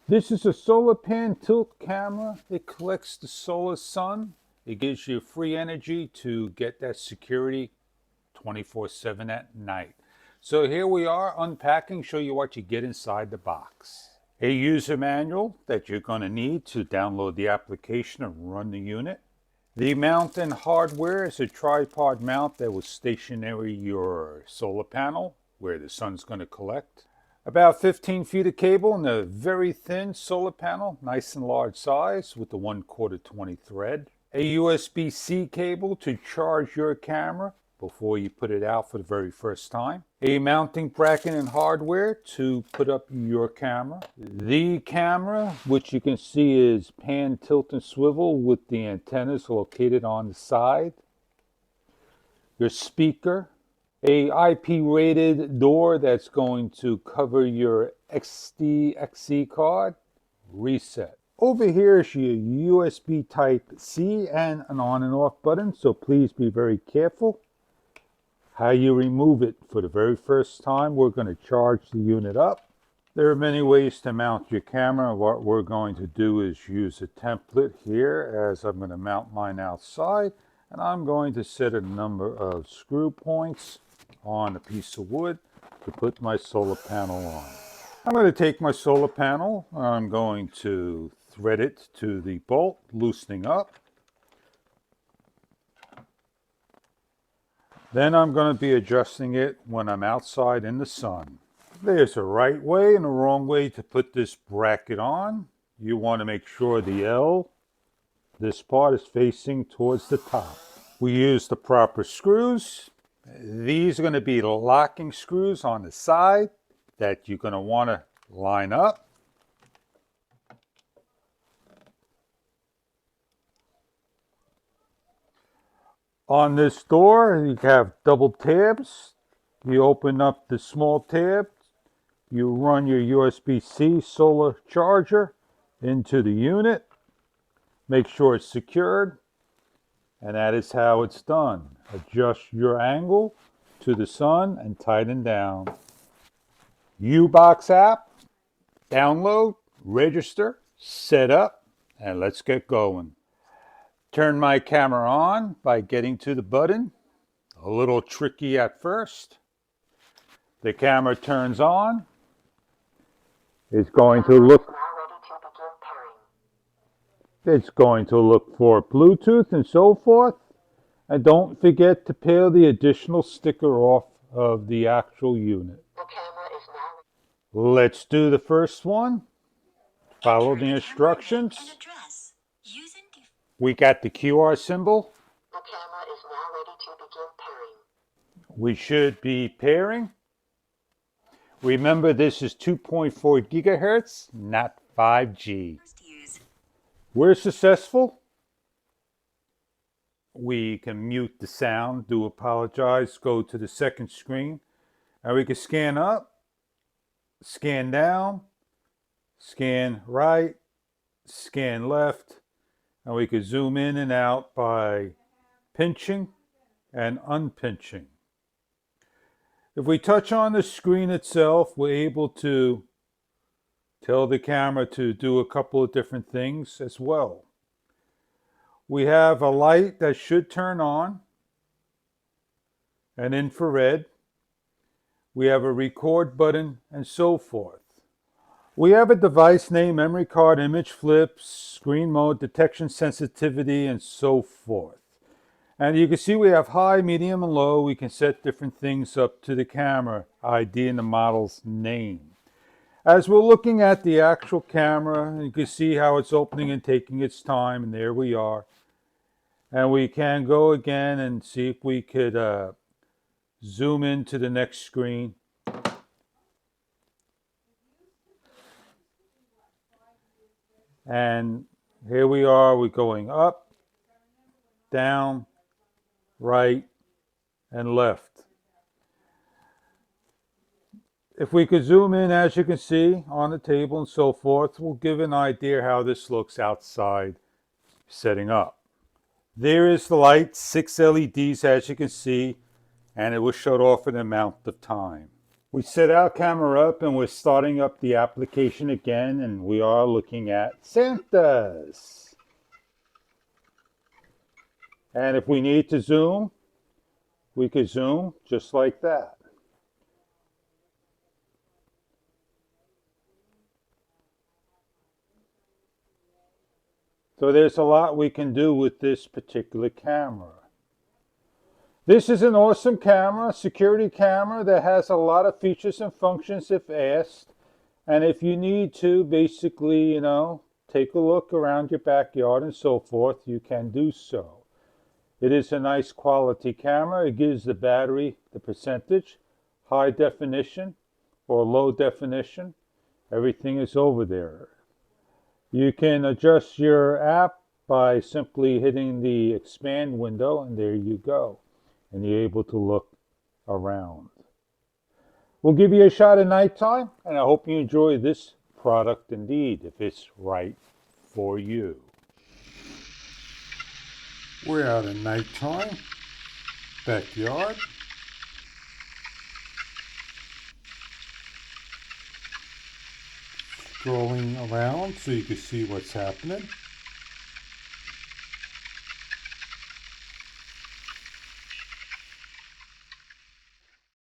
This is a solar pan tilt camera. It collects the solar sun. It gives you free energy to get that security 24/7 at night. So here we are unpacking, show you what you get inside the box. A user manual that you're going to need to download the application and run the unit. The mount and hardware is a tripod mount that will stationary your solar panel where the sun's going to collect. About 15 feet of cable and a very thin solar panel, nice and large size with the 1/4 20 thread. A USB-C cable to charge your camera before you put it out for the very first time. A mounting bracket and hardware to put up your camera. The camera, which you can see is pan, tilt, and swivel with the antennas located on the side. Your speaker. A IP rated door that's going to cover your XD/XC card. Reset. Over here is your USB Type-C and an on and off button, so please be very careful how you remove it. For the very first time, we're going to charge the unit up. There are many ways to mount your camera. What we're going to do is use a template here, as I'm going to mount mine outside, and I'm going to set a number of screw points on a piece of wood to put my solar panel on. I'm going to take my solar panel, I'm going to thread it to the bolt, loosening up. Then I'm going to be adjusting it when I'm outside in the sun. There's a right way and a wrong way to put this bracket on. You want to make sure the L, this part, is facing towards the top. We use the proper screws. These are going to be locking screws on the side that you're going to want to line up. On this door, you have double tabs. You open up the small tab. You run your USB-C solar charger into the unit. Make sure it's secured. And that is how it's done. Adjust your angle to the sun and tighten down. U-Box app, download, register, set up, and let's get going. Turn my camera on by getting to the button. A little tricky at first. The camera turns on. It's going to look for Bluetooth and so forth. And don't forget to peel the additional sticker off of the actual unit. Let's do the first one. Follow the instructions. We got the QR symbol. The camera is now ready to begin pairing. We should be pairing. Remember, this is 2.4 gigahertz, not 5G. We're successful. We can mute the sound, do apologize, go to the second screen, and we can scan up, scan down, scan right, scan left, and we can zoom in and out by pinching and unpinching. If we touch on the screen itself, we're able to tell the camera to do a couple of different things as well. We have a light that should turn on, an infrared. We have a record button and so forth. We have a device name, memory card, image flips, screen mode, detection sensitivity, and so forth. And you can see we have high, medium, and low. We can set different things up to the camera ID and the model's name. As we're looking at the actual camera, you can see how it's opening and taking its time, and there we are. And we can go again and see if we could zoom into the next screen. And here we are, we're going up, down, right, and left. If we could zoom in, as you can see, on the table and so forth, we'll give an idea how this looks outside setting up. There is the light, 6 LEDs, as you can see, and it will shut off in an amount of time. We set our camera up and we're starting up the application again, and we are looking at Santas. And if we need to zoom, we could zoom just like that. So there's a lot we can do with this particular camera. This is an awesome camera, security camera that has a lot of features and functions if asked. And if you need to basically, take a look around your backyard and so forth, you can do so. It is a nice quality camera. It gives the battery the percentage, high definition or low definition. Everything is over there. You can adjust your app by simply hitting the expand window, and there you go. And you're able to look around. We'll give you a shot at nighttime, and I hope you enjoy this product indeed, if it's right for you. We're out at nighttime, backyard. Scrolling around so you can see what's happening.